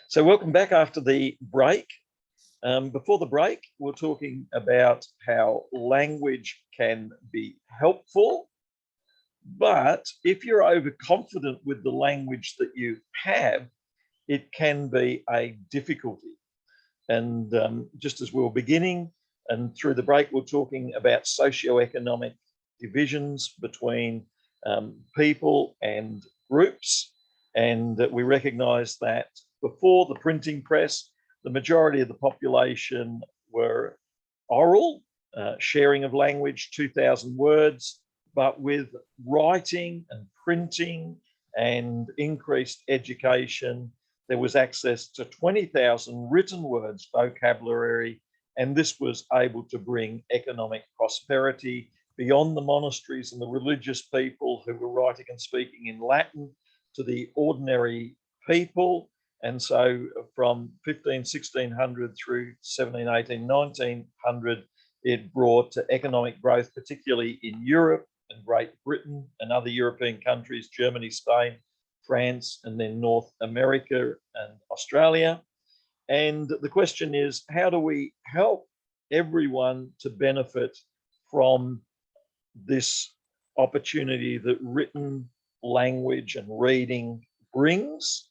So welcome back after the break. Before the break, we're talking about how language can be helpful, but if you're overconfident with the language that you have, it can be a difficulty. And just as we were beginning and through the break, we're talking about socioeconomic divisions between people and groups. And we recognize that before the printing press, the majority of the population were oral, sharing of language, 2,000 words, but with writing and printing and increased education, there was access to 20,000 written words vocabulary, and this was able to bring economic prosperity beyond the monasteries and the religious people who were writing and speaking in Latin to the ordinary people. And so from 1600 through 1718, 1900, it brought economic growth, particularly in Europe and Great Britain and other European countries, Germany, Spain, France, and then North America and Australia. And the question is, how do we help everyone to benefit from this opportunity that written language and reading brings?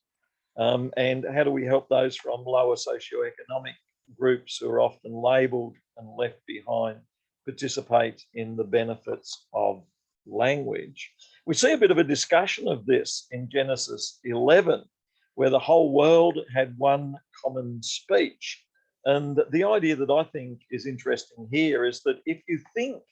And how do we help those from lower socioeconomic groups who are often labelled and left behind participate in the benefits of language? We see a bit of a discussion of this in Genesis 11, where the whole world had one common speech. And the idea that I think is interesting here is that if you think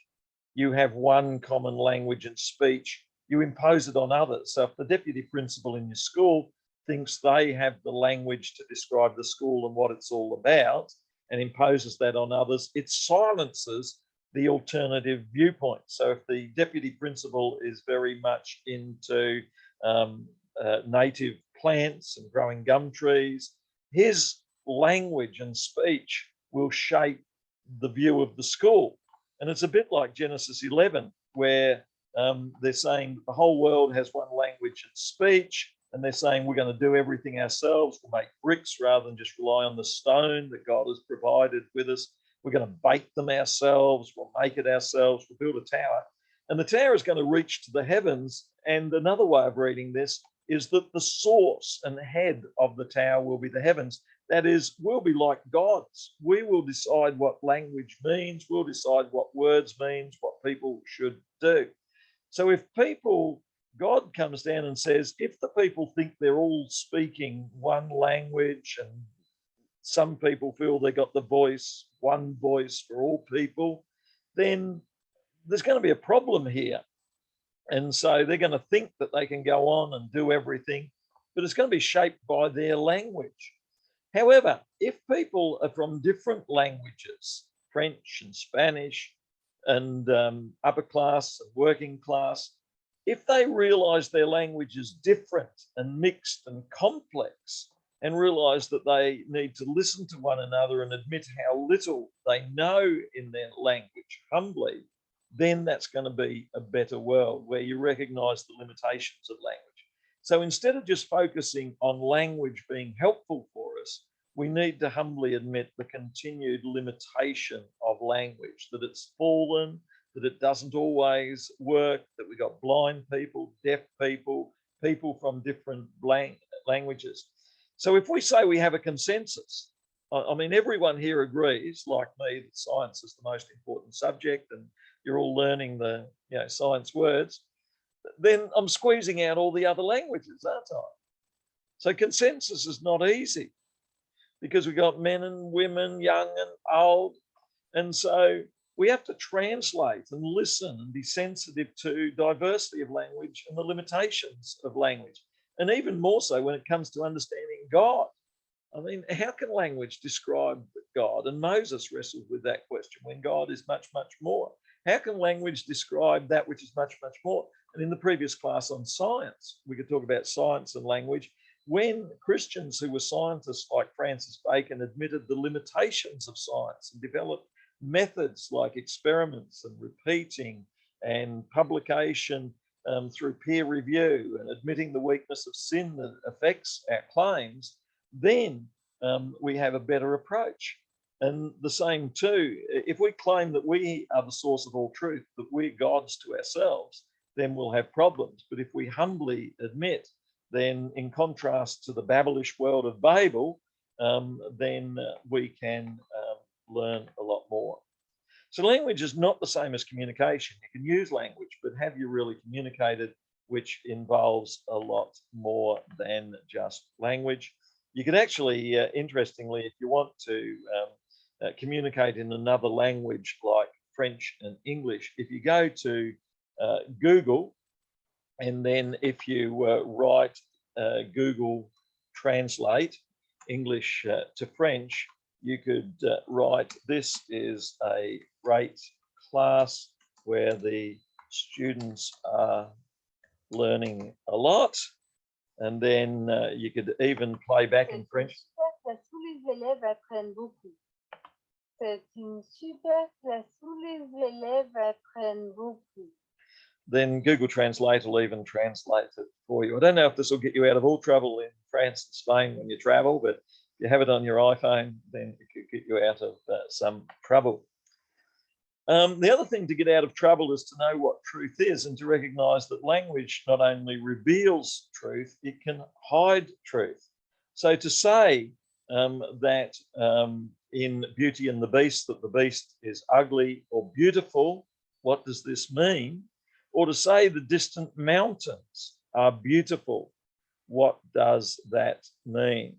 you have one common language and speech, you impose it on others. So if the deputy principal in your school thinks they have the language to describe the school and what it's all about and imposes that on others, it silences the alternative viewpoint. So if the deputy principal is very much into native plants and growing gum trees, his language and speech will shape the view of the school. And it's a bit like Genesis 11, where they're saying the whole world has one language and speech, and they're saying we're going to do everything ourselves. We'll make bricks rather than just rely on the stone that God has provided with us. We're going to bake them ourselves. We'll make it ourselves. We'll build a tower. And the tower is going to reach to the heavens. And another way of reading this is that the source and head of the tower will be the heavens. That is, we'll be like gods. We will decide what language means. We'll decide what words means, what people should do. So if God comes down and says, if the people think they're all speaking one language and some people feel they got the voice, one voice for all people, then there's going to be a problem here. And so they're going to think that they can go on and do everything, but it's going to be shaped by their language. However, if people are from different languages, French and Spanish and upper class and working class, if they realize their language is different and mixed and complex and realize that they need to listen to one another and admit how little they know in their language humbly, then that's going to be a better world where you recognize the limitations of language. So instead of just focusing on language being helpful for us, we need to humbly admit the continued limitation of language, that it's fallen, that it doesn't always work, that we got blind people, deaf people, people from different languages. So if we say we have a consensus, I mean, everyone here agrees, like me, that science is the most important subject and you're all learning the science words, then I'm squeezing out all the other languages, aren't I? So consensus is not easy because we've got men and women, young and old. And so we have to translate and listen and be sensitive to diversity of language and the limitations of language. And even more so when it comes to understanding God. I mean, how can language describe God? And Moses wrestled with that question when God is much, much more. How can language describe that which is much, much more? And in the previous class on science, we could talk about science and language. When Christians who were scientists like Francis Bacon admitted the limitations of science and developed methods like experiments and repeating and publication through peer review and admitting the weakness of sin that affects our claims, then we have a better approach. And the same too, if we claim that we are the source of all truth, that we're gods to ourselves, then we'll have problems. But if we humbly admit, then in contrast to the Babelish world of Babel, then we can learn a lot more. So language is not the same as communication. You can use language, but have you really communicated, which involves a lot more than just language. You can actually, interestingly, if you want to communicate in another language like French and English, if you go to Google, and then if you write Google Translate English to French, you could write, this is a great class where the students are learning a lot. And then you could even play back in French. Tous les élèves apprennent beaucoup. C'est une super classe. Tous les élèves apprennent beaucoup. Then Google Translate will even translate it for you. I don't know if this will get you out of all trouble in France and Spain when you travel, but if you have it on your iPhone, then it could get you out of some trouble. The other thing to get out of trouble is to know what truth is and to recognize that language not only reveals truth, it can hide truth. So to say that in Beauty and the Beast, that the beast is ugly or beautiful, what does this mean? Or to say the distant mountains are beautiful, what does that mean?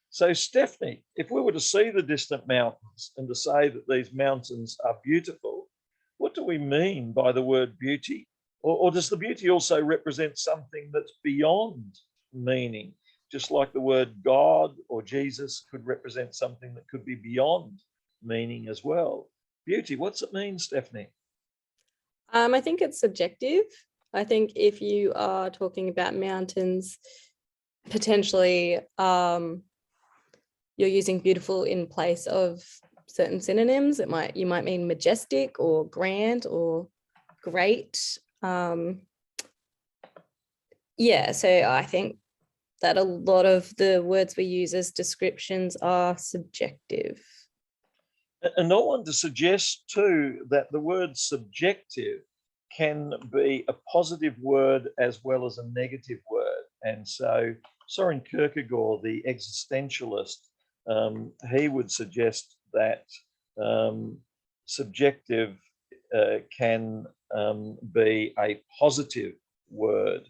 So Stephanie, if we were to see the distant mountains and to say that these mountains are beautiful, what do we mean by the word beauty? Or does the beauty also represent something that's beyond meaning? Just like the word God or Jesus could represent something that could be beyond meaning as well. Beauty, what's it mean, Stephanie? I think it's subjective. I think if you are talking about mountains, potentially you're using beautiful in place of certain synonyms. You might mean majestic or grand or great. Yeah, so I think that a lot of the words we use as descriptions are subjective. And I want to suggest too that the word subjective can be a positive word as well as a negative word. And so Soren Kierkegaard, the existentialist, he would suggest that subjective can be a positive word,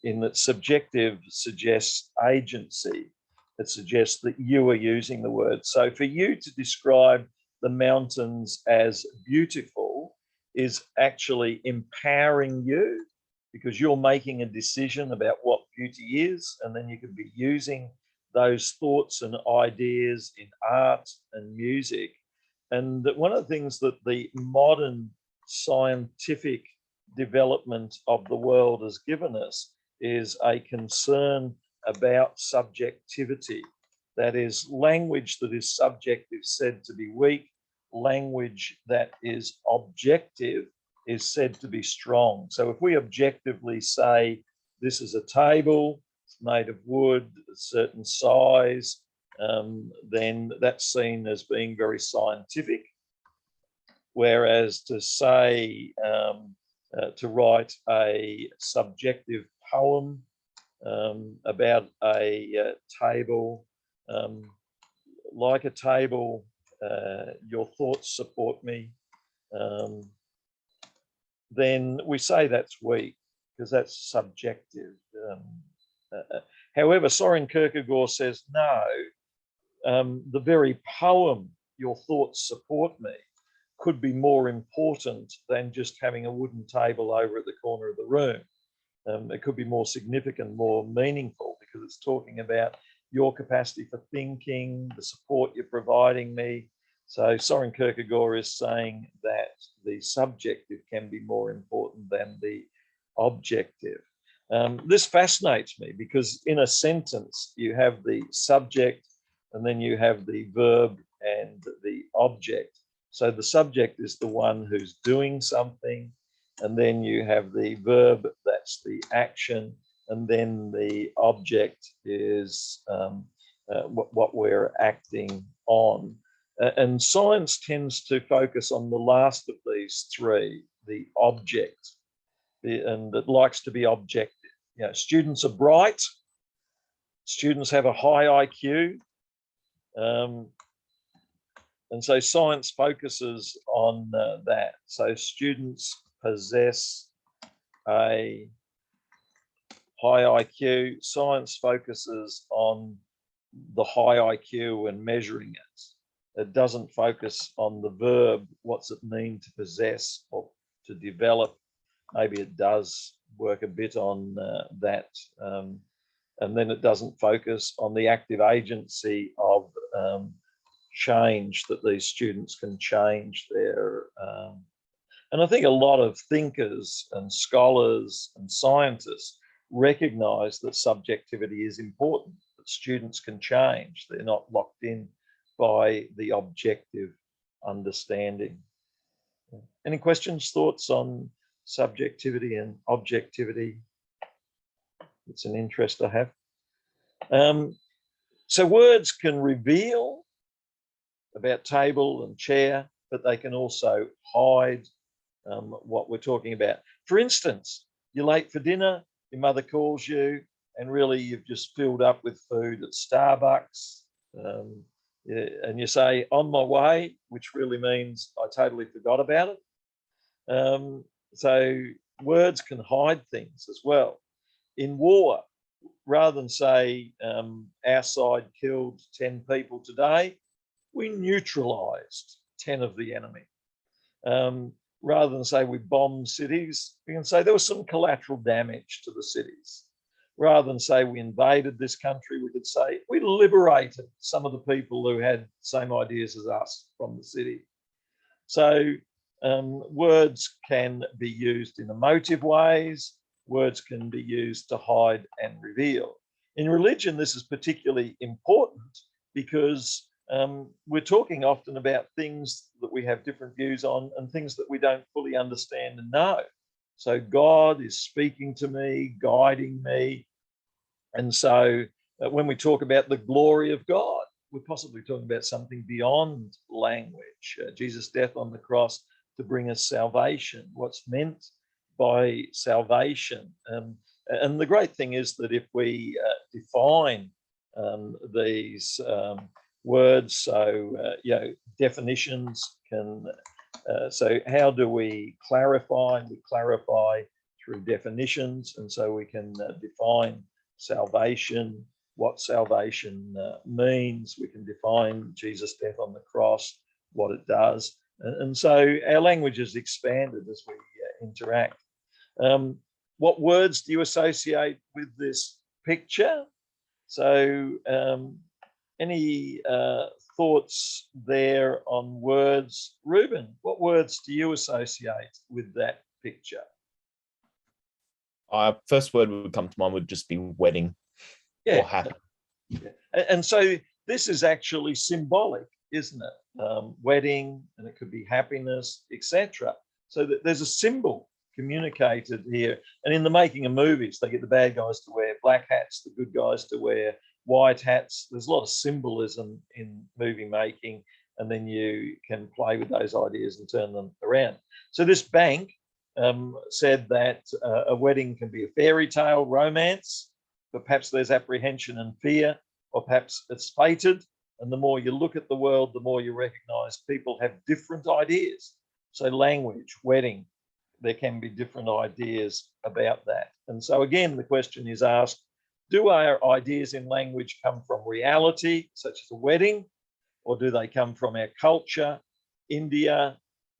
in that subjective suggests agency. It suggests that you are using the word. So for you to describe the mountains as beautiful is actually empowering you, because you're making a decision about what beauty is, and then you can be using those thoughts and ideas in art and music. And one of the things that the modern scientific development of the world has given us is a concern about subjectivity. That is, language that is subjective said to be weak, language that is objective is said to be strong. So if we objectively say this is a table, it's made of wood, a certain size, then that's seen as being very scientific. Whereas to say, to write a subjective poem about a table, like a table, your thoughts support me, then we say that's weak because that's subjective. However, Soren Kierkegaard says, no, the very poem, your thoughts support me, could be more important than just having a wooden table over at the corner of the room. It could be more significant, more meaningful, because it's talking about your capacity for thinking, the support you're providing me. So Soren Kierkegaard is saying that the subjective can be more important than the objective. This fascinates me because in a sentence, you have the subject and then you have the verb and the object. So the subject is the one who's doing something, and then you have the verb, that's the action, and then the object is what we're acting on. And science tends to focus on the last of these three, the object, and it likes to be objective. You know, students are bright, students have a high IQ, and so science focuses on that. So students possess a high IQ. Science focuses on the high IQ and measuring it. It doesn't focus on the verb, what's it mean to possess or to develop. Maybe it does work a bit on that. And then it doesn't focus on the active agency of change, that these students can change their and I think a lot of thinkers and scholars and scientists recognize that subjectivity is important, that students can change. They're not locked in by the objective understanding. Any questions, thoughts on subjectivity and objectivity? It's an interest I have. So words can reveal about table and chair, but they can also hide what we're talking about. For instance, you're late for dinner, your mother calls you, and really you've just filled up with food at Starbucks, and you say, on my way, which really means I totally forgot about it. So words can hide things as well. In war, rather than say our side killed 10 people today, we neutralized 10 of the enemy. Rather than say we bombed cities, we can say there was some collateral damage to the cities. Rather than say we invaded this country, we could say we liberated some of the people who had the same ideas as us from the city. So words can be used in emotive ways. Words can be used to hide and reveal. In religion, this is particularly important because we're talking often about things that we have different views on and things that we don't fully understand and know. So God is speaking to me, guiding me. And so when we talk about the glory of God, we're possibly talking about something beyond language. Jesus' death on the cross to bring us salvation, what's meant by salvation. And the great thing is that if we define these words, so definitions can, so how do we clarify? We clarify through definitions, and so we can define salvation, what salvation means. We can define Jesus' death on the cross, what it does. And so our language is expanded as we interact. What words do you associate with this picture? So any thoughts there on words? Ruben, what words do you associate with that picture? First word would come to mind would just be wedding or happy. Yeah. And so this is actually symbolic, isn't it? Wedding, and it could be happiness, etc. So that there's a symbol communicated here. And in the making of movies, they get the bad guys to wear black hats, the good guys to wear white hats. There's a lot of symbolism in movie making, and then you can play with those ideas and turn them around. So this bank said that a wedding can be a fairy tale romance, but perhaps there's apprehension and fear, or perhaps it's fated. And the more you look at the world, the more you recognize people have different ideas. So language, wedding, there can be different ideas about that. And so again, the question is asked, do our ideas in language come from reality, such as a wedding, or do they come from our culture, India,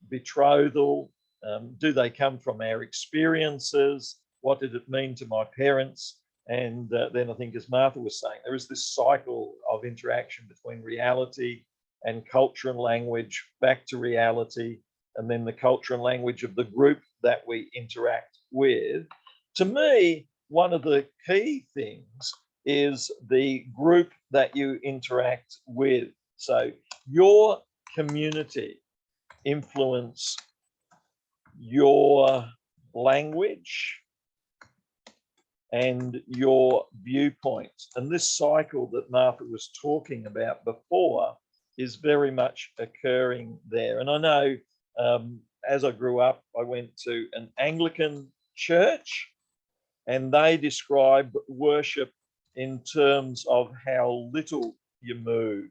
betrothal? Do they come from our experiences? What did it mean to my parents? And then I think, as Martha was saying, there is this cycle of interaction between reality and culture and language, back to reality, and then the culture and language of the group that we interact with. To me, one of the key things is the group that you interact with. So your community influence your language and your viewpoints. And this cycle that Martha was talking about before is very much occurring there. And I know as I grew up, I went to an Anglican church, and they describe worship in terms of how little you move.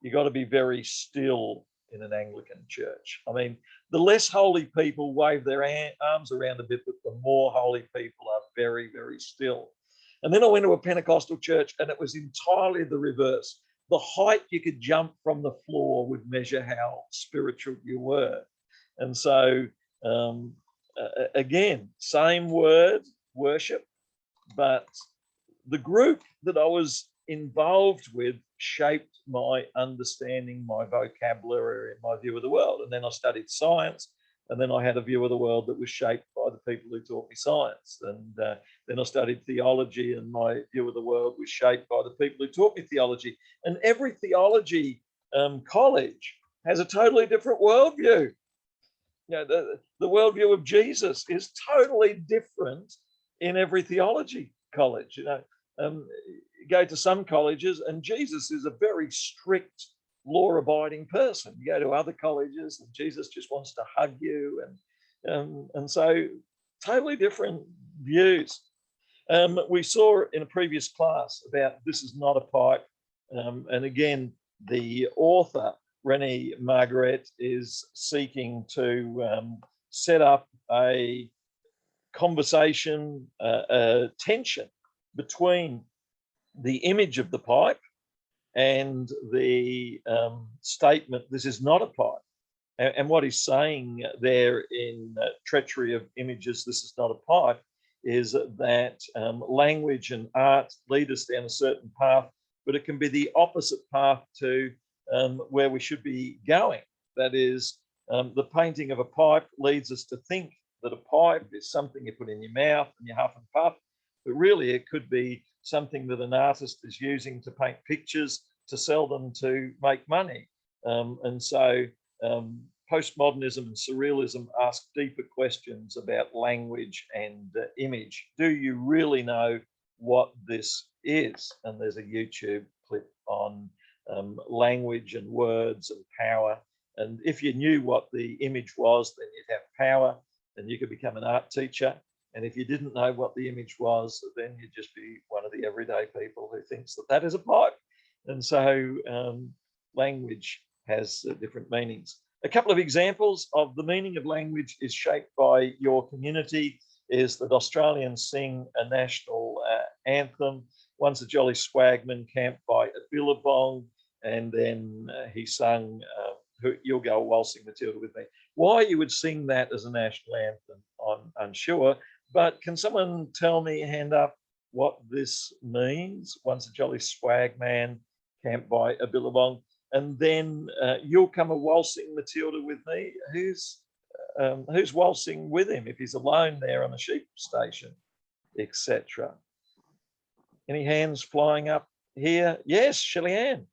You got to be very still in an Anglican church. I mean, the less holy people wave their arms around a bit, but the more holy people are very, very still. And then I went to a Pentecostal church, and it was entirely the reverse. The height you could jump from the floor would measure how spiritual you were. And so, again, same word, worship, but the group that I was involved with shaped my understanding, my vocabulary, and my view of the world. And then I studied science, and then I had a view of the world that was shaped by the people who taught me science. And then I studied theology, and my view of the world was shaped by the people who taught me theology. And every theology college has a totally different worldview. You know, the worldview of Jesus is totally different in every theology college. You know, you go to some colleges, and Jesus is a very strict, law-abiding person. You go to other colleges, and Jesus just wants to hug you, and so totally different views. We saw in a previous class about this is not a pipe, and again, the author René Margaret is seeking to set up a conversation, a tension between the image of the pipe and the statement, this is not a pipe. And what he's saying there in Treachery of Images, this is not a pipe, is that language and art lead us down a certain path, but it can be the opposite path to where we should be going. That is, the painting of a pipe leads us to think that a pipe is something you put in your mouth and you huff and puff, but really it could be something that an artist is using to paint pictures to sell them to make money. And so postmodernism and surrealism ask deeper questions about language and image. Do you really know what this is? And there's a YouTube clip on language and words and power. And if you knew what the image was, then you'd have power and you could become an art teacher. And if you didn't know what the image was, then you'd just be one of the everyday people who thinks that that is a pipe. And so language has different meanings. A couple of examples of the meaning of language is shaped by your community is that Australians sing a national anthem. One's a Jolly Swagman camped by a billabong, and then he sung You'll Go Waltzing Matilda With Me. Why you would sing that as a national anthem, I'm unsure. But can someone tell me, hand up, what this means? One's a Jolly Swagman camped by a billabong, and then You'll Come a Waltzing Matilda With Me. Who's waltzing with him if he's alone there on a sheep station, etc.? Any hands flying up here? Yes, Shelley Ann.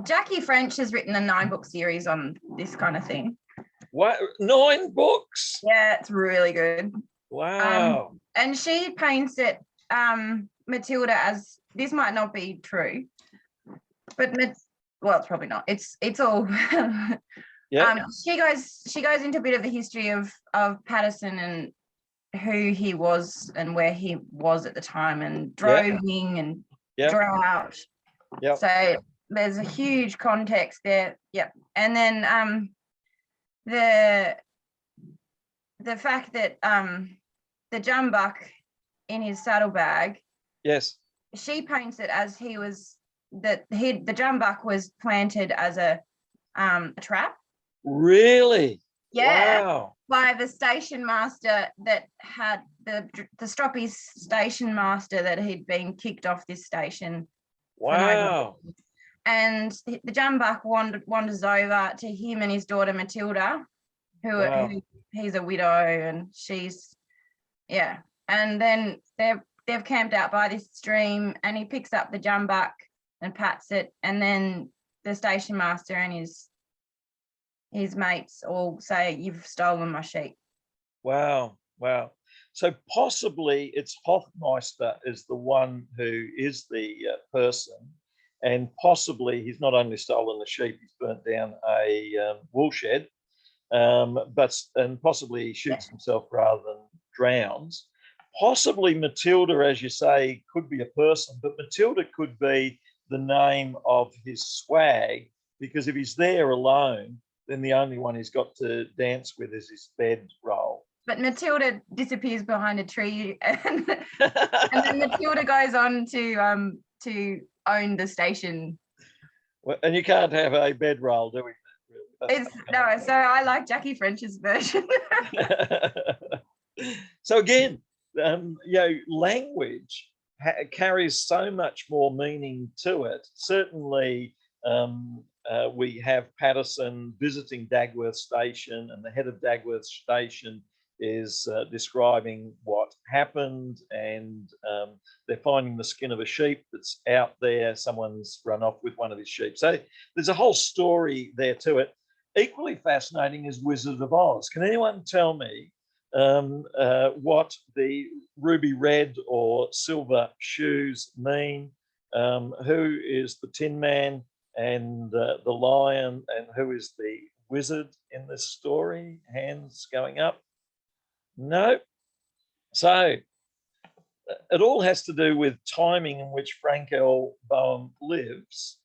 Jackie French has written a 9-book series on this kind of thing. What, 9 books? Yeah, it's really good. Wow. And she paints it, Matilda, as, this might not be true, but well, it's probably not. It's all. Yeah. She goes into a bit of the history of Patterson and who he was and where he was at the time, and droving and drought. Yeah. So there's a huge context there. Yep. And then the fact that the jumbuck in his saddlebag. Yes. She paints it as he was the jumbuck was planted as a trap. Really? Yeah. Wow. By the station master that had the Stroppies station master that he'd been kicked off this station. Wow. And the jumbuck wanders over to him and his daughter Matilda, who he's a widow, and she's and then they've camped out by this stream, and he picks up the jumbuck and pats it, and then the station master and his mates all say, "You've stolen my sheep." Wow. So possibly it's Hoffmeister is the one who is the person, and possibly he's not only stolen the sheep, he's burnt down a woolshed, and possibly he shoots himself rather than drowns. Possibly Matilda, as you say, could be a person, but Matilda could be the name of his swag, because if he's there alone, then the only one he's got to dance with is his bedroll. But Matilda disappears behind a tree, and then Matilda goes on to own the station. Well, and you can't have a bedroll, do we? So I like Jackie French's version. So again, language carries so much more meaning to it. Certainly, we have Patterson visiting Dagworth Station, and the head of Dagworth Station is describing what happened, and they're finding the skin of a sheep that's out there. Someone's run off with one of his sheep. So there's a whole story there to it. Equally fascinating is Wizard of Oz. Can anyone tell me what the ruby red or silver shoes mean? Who is the Tin Man and the lion, and who is the wizard in this story? Hands going up. No. So it all has to do with timing in which Frank L. Boehm lives.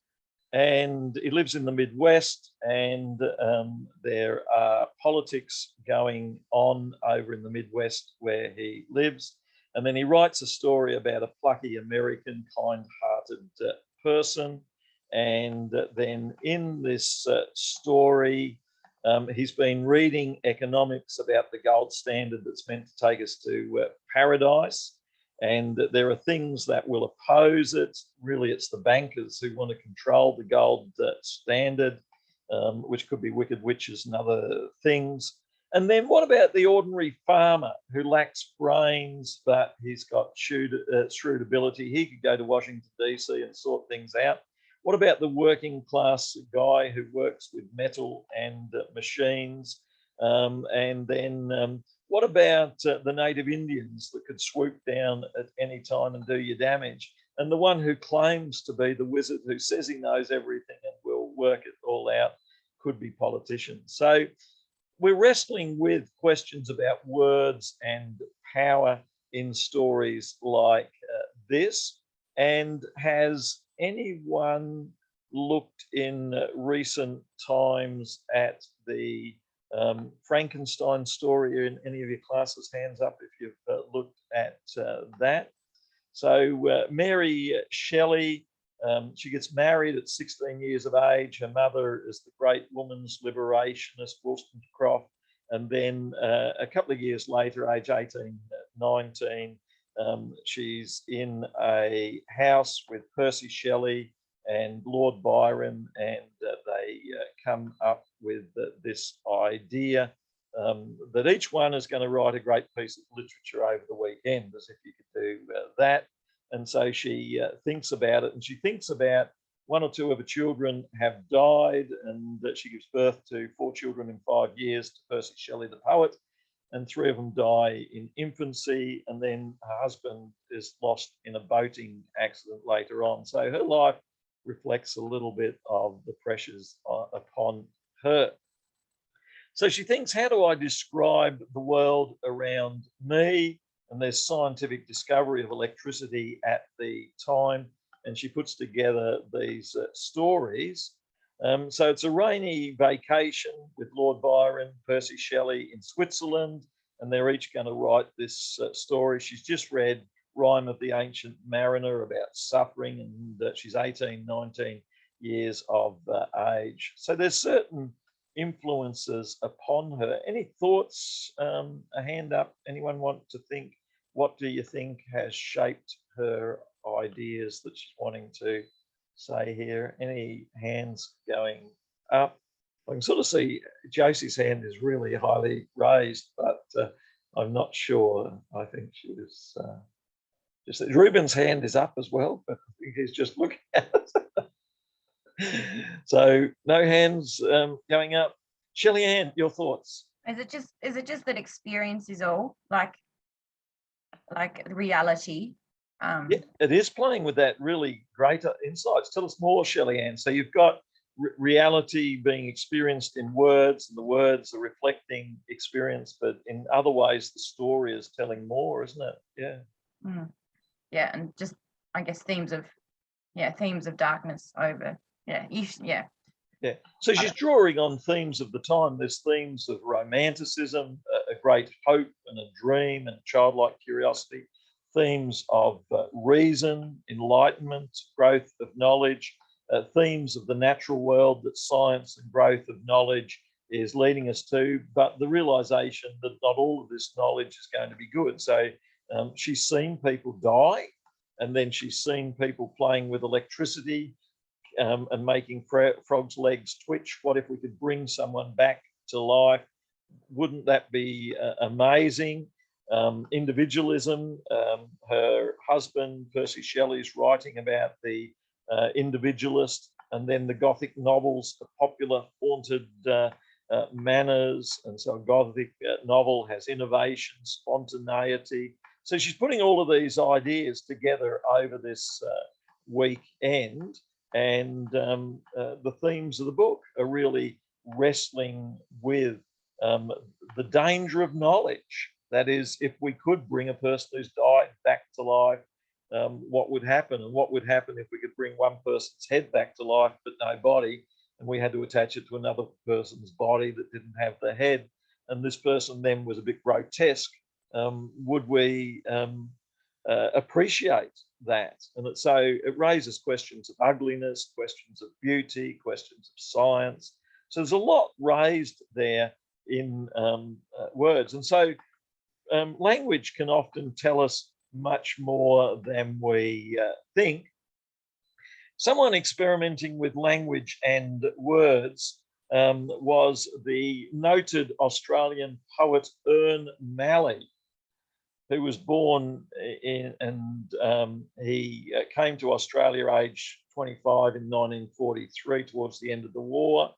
And he lives in the Midwest, and there are politics going on over in the Midwest where he lives. And then he writes a story about a plucky American, kind-hearted person. And then in this story, he's been reading economics about the gold standard that's meant to take us to paradise. And there are things that will oppose it. Really, it's the bankers who want to control the gold standard, which could be wicked witches and other things. And then what about the ordinary farmer who lacks brains, but he's got shrewd ability? He could go to Washington, D.C. and sort things out. What about the working class guy who works with metal and machines? And then what about the native Indians that could swoop down at any time and do you damage? And the one who claims to be the wizard, who says he knows everything and will work it all out, could be politicians. So we're wrestling with questions about words and power in stories like this. And has anyone looked in recent times at the Frankenstein story in any of your classes? Hands up if you've looked at that. So Mary Shelley, she gets married at 16 years of age. Her mother is the great woman's liberationist Wollstonecraft. And then a couple of years later, age 18, 19, she's in a house with Percy Shelley and Lord Byron, and they come up with this idea that each one is going to write a great piece of literature over the weekend, as if you could do that. And so she thinks about it, and she thinks about one or two of her children have died, and that she gives birth to 4 children in 5 years to Percy Shelley, the poet, and 3 of them die in infancy, and then her husband is lost in a boating accident later on. So her life reflects a little bit of the pressures upon her. So she thinks, how do I describe the world around me? And there's scientific discovery of electricity at the time, and she puts together these stories. So it's a rainy vacation with Lord Byron, Percy Shelley in Switzerland, and they're each going to write this story. She's just read Rime of the Ancient Mariner about suffering, and she's 18, 19 years of age. So there's certain influences upon her. Any thoughts? A hand up. Anyone want to think, what do you think has shaped her ideas that she's wanting to say here? Any hands going up? I can sort of see Josie's hand is really highly raised, but I'm not sure. I think she was just, Ruben's hand is up as well, but I think he's just looking at it. So no hands going up. Shelley Ann, your thoughts? Is it just that experience is all? Like like reality. Yeah, it is playing with that really great insights. Tell us more, Shelley Ann. So you've got reality being experienced in words, and the words are reflecting experience, but in other ways, the story is telling more, isn't it? Yeah. Yeah, and just, I guess, themes of darkness over. Yeah. So she's drawing on themes of the time. There's themes of romanticism, a great hope and a dream and childlike curiosity, themes of reason, enlightenment, growth of knowledge, themes of the natural world that science and growth of knowledge is leading us to, but the realization that not all of this knowledge is going to be good. So she's seen people die, and then she's seen people playing with electricity and making frogs' legs twitch. What if we could bring someone back to life? Wouldn't that be amazing? Individualism. Her husband, Percy Shelley's writing about the individualist, and then the Gothic novels, the popular haunted manners. And so a Gothic novel has innovation, spontaneity. So she's putting all of these ideas together over this weekend. And the themes of the book are really wrestling with the danger of knowledge. That is, if we could bring a person who's died back to life, what would happen? And what would happen if we could bring one person's head back to life but no body, and we had to attach it to another person's body that didn't have the head, and this person then was a bit grotesque? Would we appreciate that? And so it raises questions of ugliness, questions of beauty, questions of science. So there's a lot raised there in words. And so language can often tell us much more than we think. Someone experimenting with language and words was the noted Australian poet Ern Malley, who was born in, and he came to Australia age 25 in 1943, towards the end of the war.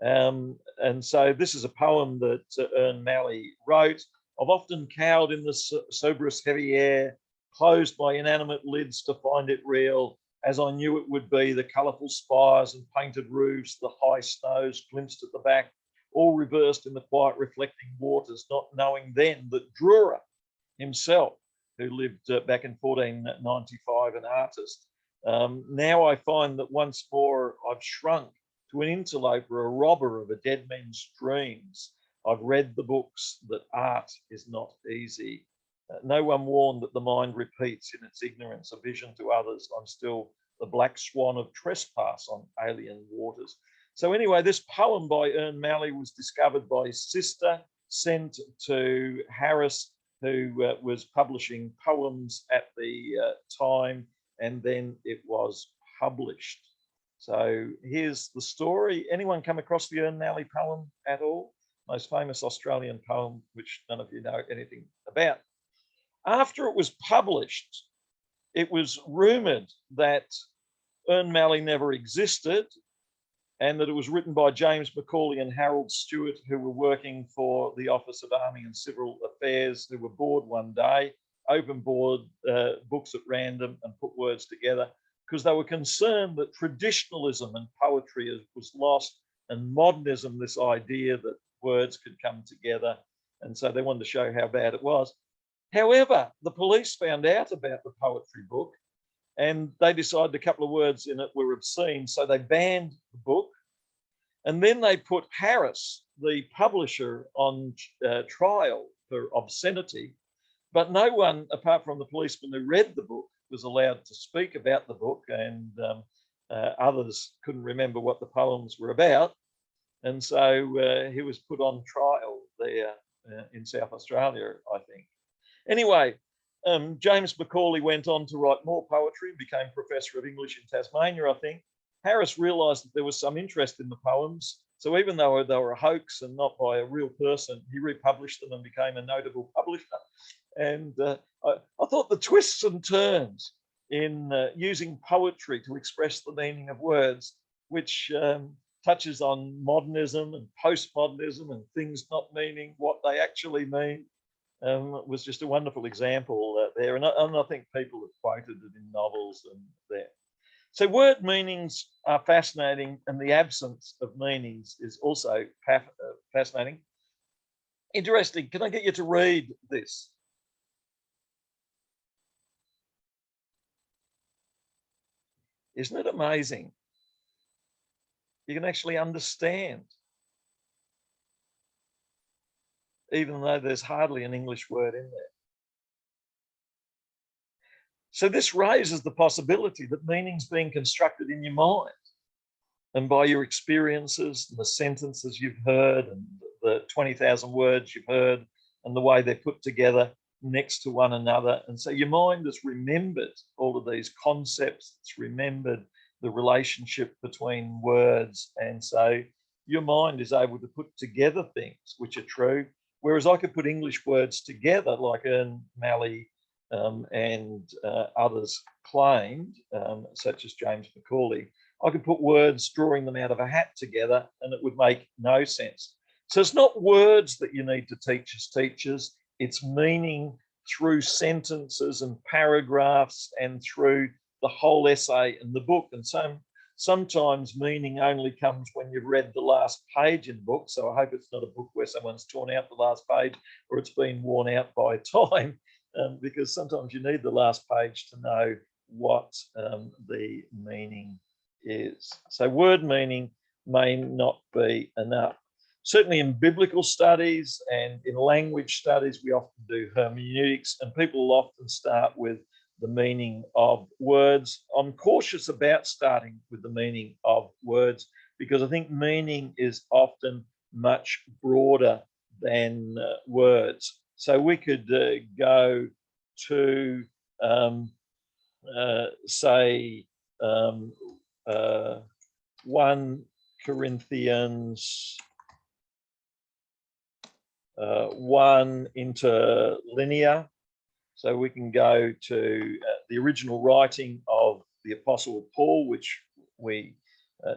And so this is a poem that Ern Malley wrote. I've often cowered in the soberest heavy air, closed my inanimate lids to find it real, as I knew it would be, the colourful spires and painted roofs, the high snows glimpsed at the back, all reversed in the quiet reflecting waters, not knowing then that Dürer himself, who lived back in 1495, an artist. Now I find that once more I've shrunk to an interloper, a robber of a dead man's dreams. I've read the books that art is not easy. No one warned that the mind repeats in its ignorance a vision to others. I'm still the black swan of trespass on alien waters. So anyway, this poem by Ern Malley was discovered by his sister, sent to Harris, who was publishing poems at the time, and then it was published. So here's the story. Anyone come across the Ern Malley poem at all? Most famous Australian poem, which none of you know anything about. After it was published, it was rumoured that Ern Malley never existed, and that it was written by James Macaulay and Harold Stewart, who were working for the Office of Army and Civil Affairs, who were bored one day, opened books at random and put words together, because they were concerned that traditionalism and poetry was lost, and modernism, this idea that words could come together. And so they wanted to show how bad it was. However, the police found out about the poetry book, and they decided a couple of words in it were obscene, so they banned the book. And then they put Harris, the publisher, on trial for obscenity. But no one, apart from the policeman who read the book, was allowed to speak about the book, and others couldn't remember what the poems were about. And so he was put on trial there in South Australia, I think. Anyway, James Macaulay went on to write more poetry, became Professor of English in Tasmania, I think. Harris realised that there was some interest in the poems. So even though they were a hoax and not by a real person, he republished them and became a notable publisher. And I thought the twists and turns in using poetry to express the meaning of words, which touches on modernism and postmodernism and things not meaning what they actually mean. was just a wonderful example there. And I think people have quoted it in novels and there. So word meanings are fascinating, and the absence of meanings is also fascinating. Interesting. Can I get you to read this? Isn't it amazing? You can actually understand, even though there's hardly an English word in there. So this raises the possibility that meaning's being constructed in your mind and by your experiences and the sentences you've heard and the 20,000 words you've heard and the way they're put together next to one another. And so your mind has remembered all of these concepts. It's remembered the relationship between words. And so your mind is able to put together things which are true. Whereas I could put English words together, like Ern Malley and others claimed, such as James Macaulay. I could put words, drawing them out of a hat together, and it would make no sense. So it's not words that you need to teach as teachers. It's meaning through sentences and paragraphs and through the whole essay and the book. And sometimes meaning only comes when you've read the last page in the book. So I hope it's not a book where someone's torn out the last page or it's been worn out by time, because sometimes you need the last page to know what the meaning is. So word meaning may not be enough. Certainly in biblical studies and in language studies, we often do hermeneutics, and people will often start with the meaning of words. I'm cautious about starting with the meaning of words because I think meaning is often much broader than words. So we could go to, say, 1 Corinthians 1 interlinear. So we can go to the original writing of the Apostle Paul, which we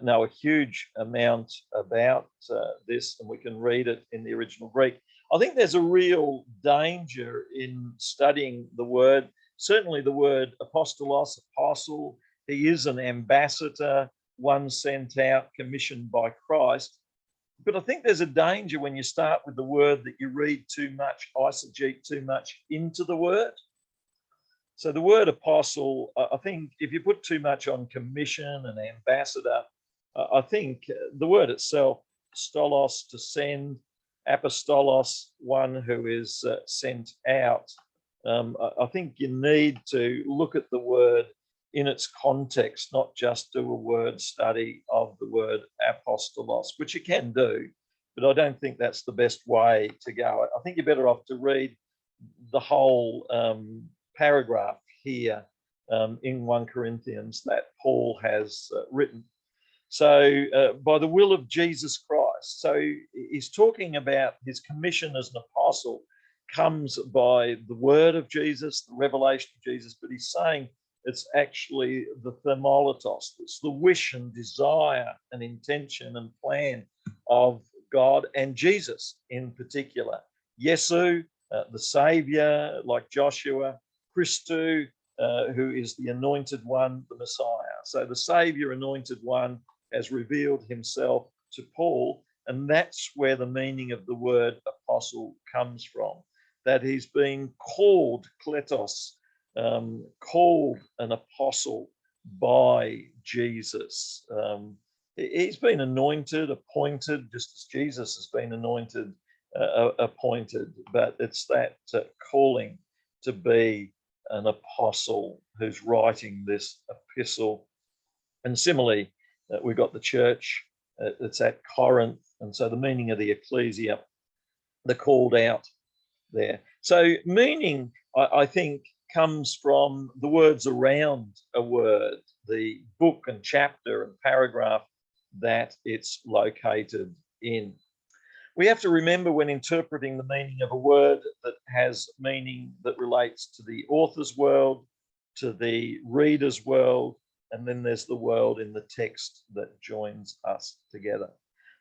know a huge amount about this, and we can read it in the original Greek. I think there's a real danger in studying the word. Certainly the word apostolos, apostle, he is an ambassador, one sent out, commissioned by Christ. But I think there's a danger when you start with the word that you read too much, eisegete too much into the word. So the word apostle, I think if you put too much on commission and ambassador, I think the word itself, stolos, to send, apostolos, one who is sent out. I think you need to look at the word in its context, not just do a word study of the word apostolos, which you can do, but I don't think that's the best way to go. I think you're better off to read the whole paragraph here in 1 Corinthians that Paul has written. So by the will of Jesus Christ. So he's talking about his commission as an apostle comes by the word of Jesus, the revelation of Jesus, but he's saying it's actually the thermolatos, it's the wish and desire and intention and plan of God and Jesus in particular. Yesu, the Savior, like Joshua, Christu, who is the anointed one, the Messiah. So the Savior, anointed one, has revealed himself to Paul, and that's where the meaning of the word apostle comes from, that he's been called kletos, called an apostle by Jesus. He's been anointed, appointed, just as Jesus has been anointed, appointed, but it's that calling to be an apostle who's writing this epistle. And similarly, we've got the church that's at Corinth, and so the meaning of the ecclesia, the called out there. So meaning, I think, comes from the words around a word, the book and chapter and paragraph that it's located in. We have to remember when interpreting the meaning of a word that has meaning that relates to the author's world, to the reader's world, and then there's the world in the text that joins us together.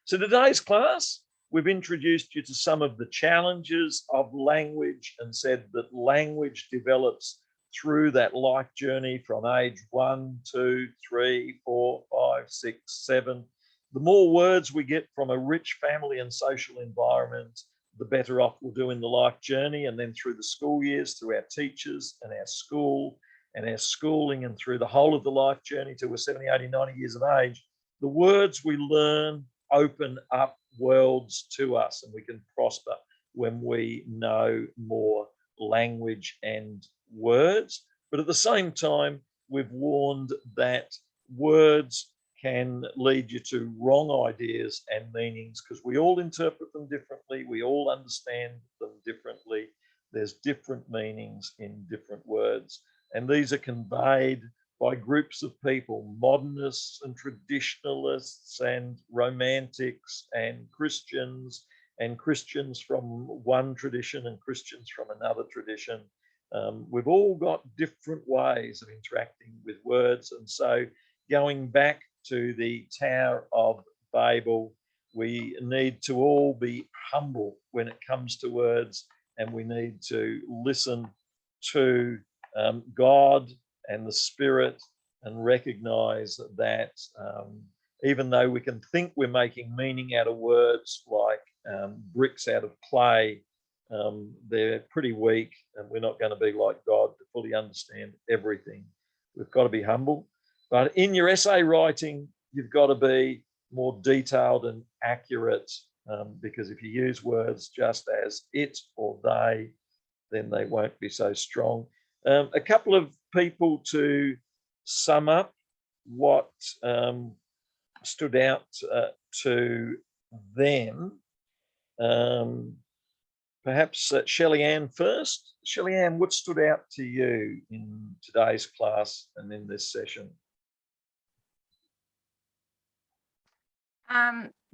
So today's class, we've introduced you to some of the challenges of language and said that language develops through that life journey from age 1, 2, 3, 4, 5, 6, 7. The more words we get from a rich family and social environment, the better off we'll do in the life journey, and then through the school years, through our teachers and our school and our schooling, and through the whole of the life journey till we're 70, 80, 90 years of age. The words we learn open up worlds to us, and we can prosper when we know more language and words. But at the same time, we've warned that words can lead you to wrong ideas and meanings, because we all interpret them differently. We all understand them differently. There's different meanings in different words. And these are conveyed by groups of people, modernists and traditionalists and romantics and Christians from one tradition and Christians from another tradition. We've all got different ways of interacting with words. And so going back to the Tower of Babel, we need to all be humble when it comes to words, and we need to listen to God and the Spirit and recognize that even though we can think we're making meaning out of words like bricks out of clay, they're pretty weak, and we're not going to be like God to fully understand everything. We've got to be humble. But in your essay writing, you've got to be more detailed and accurate, because if you use words just as it or they, then they won't be so strong. A couple of people to sum up what stood out to them. Perhaps Shelley-Ann first. Shelley-Ann, what stood out to you in today's class and in this session?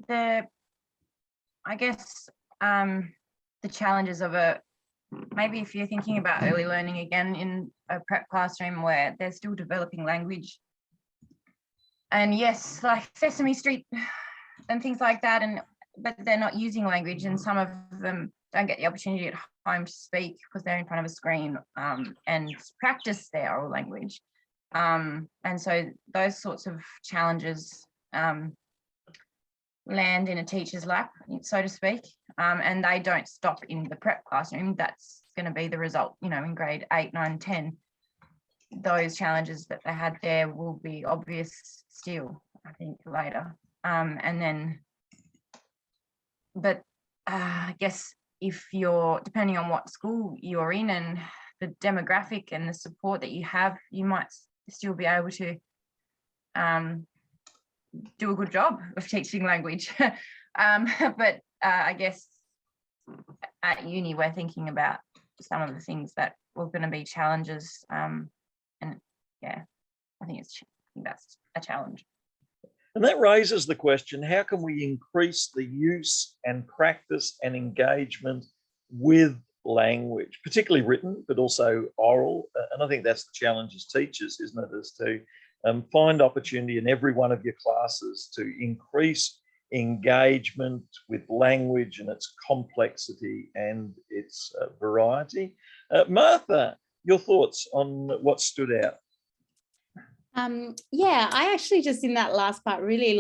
The challenges of maybe if you're thinking about early learning again in a prep classroom where they're still developing language, and yes, like Sesame Street and things like that, but they're not using language, and some of them don't get the opportunity at home to speak because they're in front of a screen and practice their oral language, and so those sorts of challenges land in a teacher's lap, so to speak, and they don't stop in the prep classroom. That's going to be the result, in grade 8, 9, 10. Those challenges that they had there will be obvious still, I think, later. I guess if you're, depending on what school you're in and the demographic and the support that you have, you might still be able to do a good job of teaching language. But I guess at uni we're thinking about some of the things that were going to be challenges, and yeah, I think that's a challenge. And that raises the question, how can we increase the use and practice and engagement with language, particularly written, but also oral? And I think that's the challenge as teachers, isn't it, is to find opportunity in every one of your classes to increase engagement with language and its complexity and its variety. Martha, your thoughts on what stood out? Yeah, I actually just in that last part really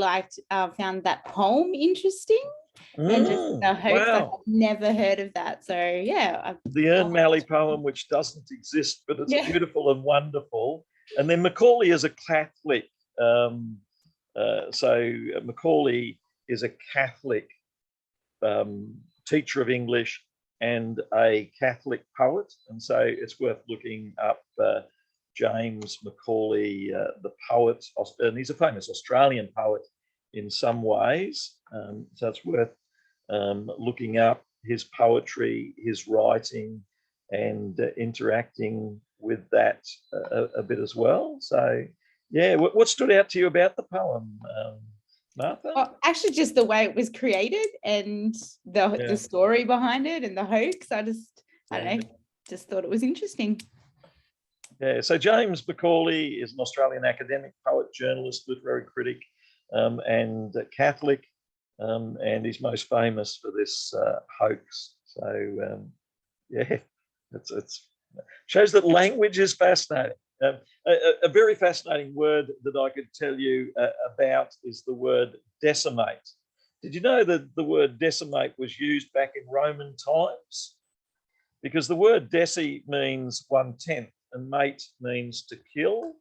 found that poem interesting. And just the hoax, wow. I've never heard of that. So yeah. The Ern Malley poem, which doesn't exist, but it's beautiful and wonderful. And then Macaulay is a Catholic. So Macaulay is a Catholic teacher of English and a Catholic poet. And so it's worth looking up James Macaulay, the poet, and he's a famous Australian poet in some ways. So it's worth looking up his poetry, his writing, and interacting with that a bit as well. So, yeah, what stood out to you about the poem, Martha? Oh, actually, just the way it was created and the story behind it and the hoax. I don't know, just thought it was interesting. Yeah, so James Macaulay is an Australian academic, poet, journalist, literary critic, and Catholic. and he's most famous for this hoax. So yeah, it's shows that language is fascinating. A very fascinating word that I could tell you about is the word decimate. Did you know that the word decimate was used back in Roman times? Because the word deci means 1/10 and mate means to kill.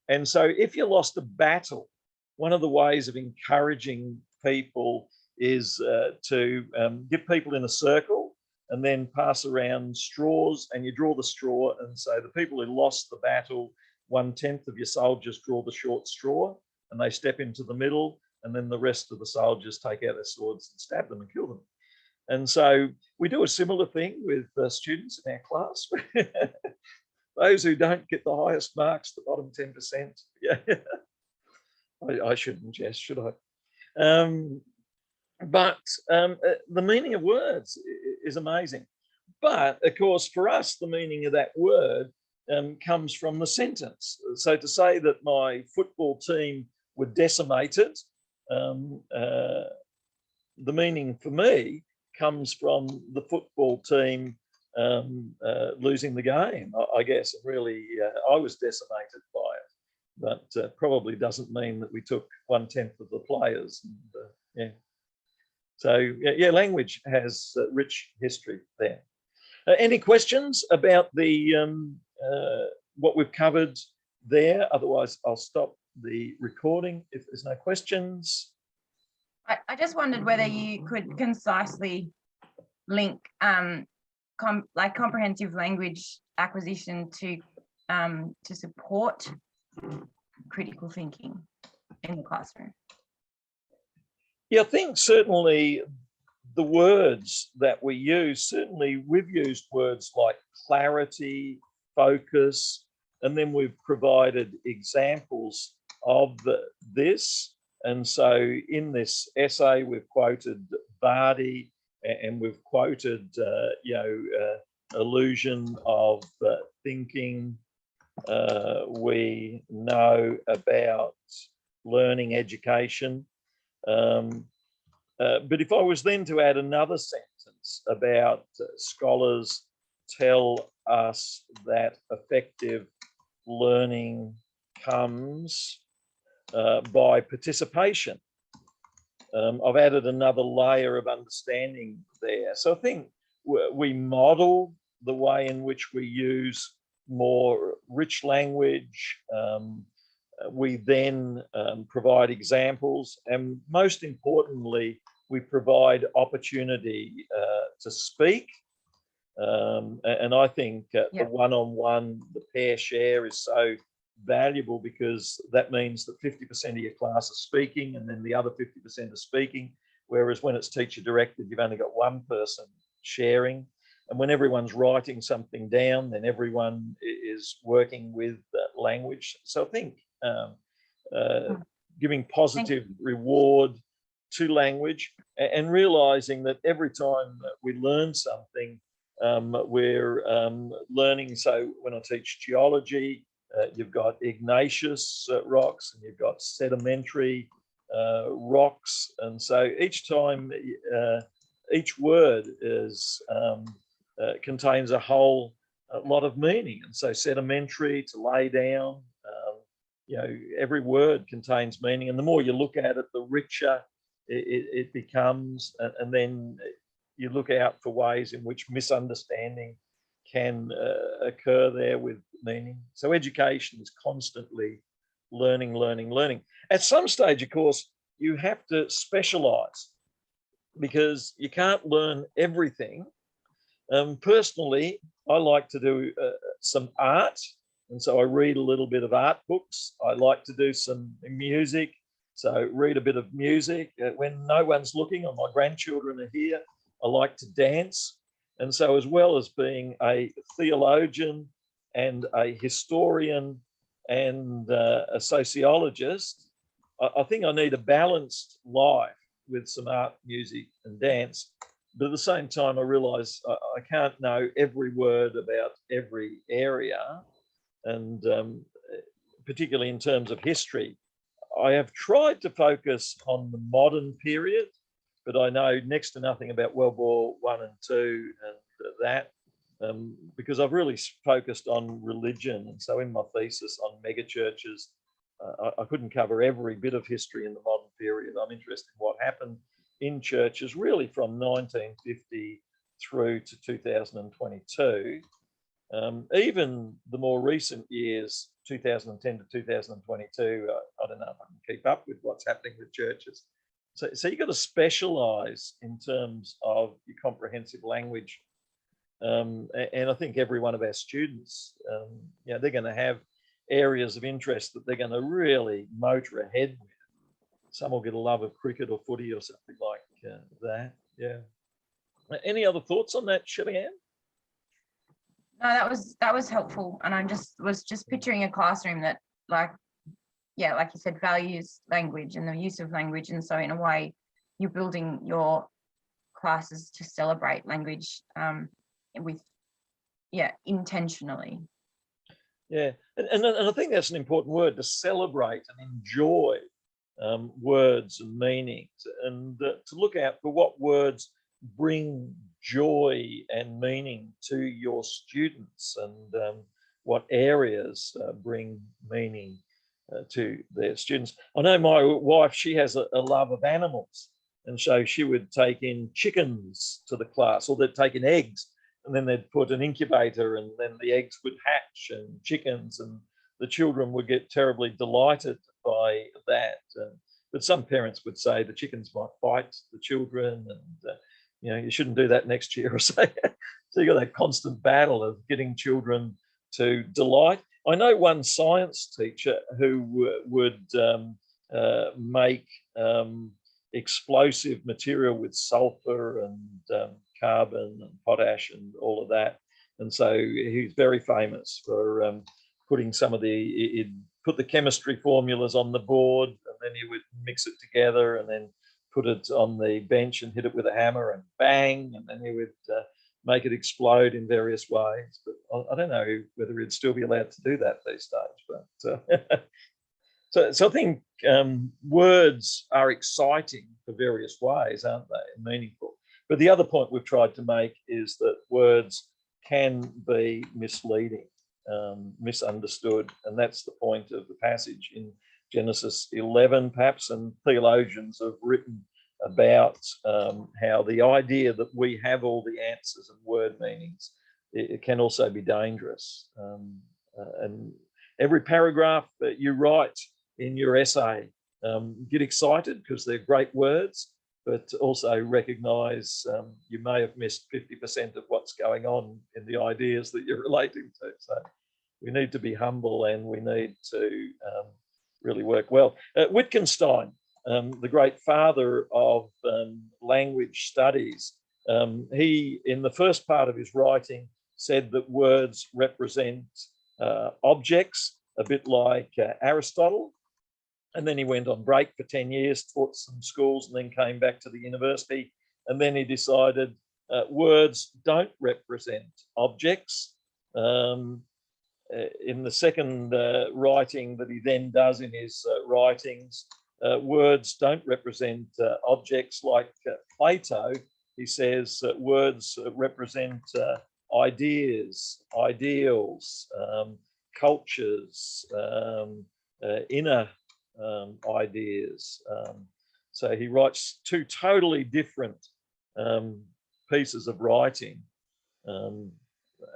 And so if you lost a battle, one of the ways of encouraging people is to get people in a circle and then pass around straws, and you draw the straw. And so the people who lost the battle, 1/10 of your soldiers draw the short straw and they step into the middle, and then the rest of the soldiers take out their swords and stab them and kill them. And so we do a similar thing with students in our class. Those who don't get the highest marks, the bottom 10%. Yeah, I shouldn't jest, should I? But the meaning of words is amazing. But of course, for us, the meaning of that word comes from the sentence. So to say that my football team were decimated, the meaning for me comes from the football team losing the game, I guess. Really, I was decimated by it, but probably doesn't mean that we took 1/10 of the players. And, yeah. So yeah, language has rich history there. Any questions about the what we've covered there? Otherwise, I'll stop the recording if there's no questions. I just wondered whether you could concisely link like comprehensive language acquisition to support critical thinking in the classroom. Yeah, I think certainly the words that we use, certainly we've used words like clarity, focus, and then we've provided examples of this. And so in this essay, we've quoted Vardy, and we've quoted, illusion of thinking. We know about learning education. But if I was then to add another sentence about scholars tell us that effective learning comes by participation, I've added another layer of understanding there. So I think we model the way in which we use more rich language. We then provide examples, and most importantly, we provide opportunity to speak. And I think the one-on-one, the pair share is so valuable, because that means that 50% of your class are speaking and then the other 50% are speaking. Whereas when it's teacher directed, you've only got one person sharing. And when everyone's writing something down, then everyone is working with language. So I think giving positive reward to language, and realizing that every time that we learn something, we're learning. So when I teach geology, you've got igneous rocks and you've got sedimentary rocks. And so each time, each word is contains a whole lot of meaning. And so sedimentary, to lay down, every word contains meaning. And the more you look at it, the richer it becomes. And then you look out for ways in which misunderstanding can occur there with meaning. So education is constantly learning, learning, learning. At some stage, of course, you have to specialize, because you can't learn everything. Personally, I like to do some art, and so I read a little bit of art books. I like to do some music, so read a bit of music. When no one's looking and my grandchildren are here, I like to dance. And so, as well as being a theologian and a historian and a sociologist, I think I need a balanced life with some art, music and dance. But at the same time, I realize I can't know every word about every area. And particularly in terms of history, I have tried to focus on the modern period, but I know next to nothing about World War I and II and that, because I've really focused on religion. And so in my thesis on megachurches, I couldn't cover every bit of history in the modern period. I'm interested in what happened in churches really from 1950 through to 2022. Even the more recent years, 2010 to 2022, I don't know if I can keep up with what's happening with churches. So you've got to specialise in terms of your comprehensive language. And I think every one of our students, they're going to have areas of interest that they're going to really motor ahead with. Some will get a love of cricket or footy or something like that. Yeah. Any other thoughts on that, Shelley-Ann? No, that was helpful, and I was just picturing a classroom that, like you said, values language and the use of language, and so in a way, you're building your classes to celebrate language intentionally. Yeah, and I think that's an important word, to celebrate and enjoy words and meanings, and to look out for what words bring joy and meaning to your students, and what areas bring meaning to their students. I know my wife, she has a love of animals, and so she would take in chickens to the class, or they'd take in eggs, and then they'd put an incubator, and then the eggs would hatch and chickens, and the children would get terribly delighted by that. But some parents would say the chickens might bite the children, and you shouldn't do that next year or so. So you got that constant battle of getting children to delight. I know one science teacher who would make explosive material with sulfur and carbon and potash and all of that. And so he's very famous for putting some of he'd put the chemistry formulas on the board, and then he would mix it together and then put it on the bench and hit it with a hammer and bang, and then he would make it explode in various ways. But I don't know whether he'd still be allowed to do that these days. But so I think words are exciting for various ways, aren't they, and meaningful. But the other point we've tried to make is that words can be misleading, misunderstood, and that's the point of the passage in Genesis 11, perhaps, and theologians have written about how the idea that we have all the answers and word meanings, it can also be dangerous. And every paragraph that you write in your essay, get excited because they're great words, but also recognise you may have missed 50% of what's going on in the ideas that you're relating to. So we need to be humble, and we need to really work well. Wittgenstein, the great father of language studies, he, in the first part of his writing, said that words represent objects, a bit like Aristotle. And then he went on break for 10 years, taught some schools, and then came back to the university. And then he decided words don't represent objects. In the second writing that he then does in his writings, words don't represent objects like Plato. He says words represent ideas, ideals, cultures, inner ideas. So he writes two totally different pieces of writing.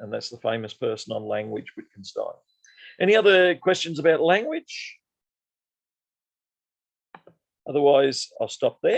And that's the famous person on language, Wittgenstein. Any other questions about language? Otherwise, I'll stop there.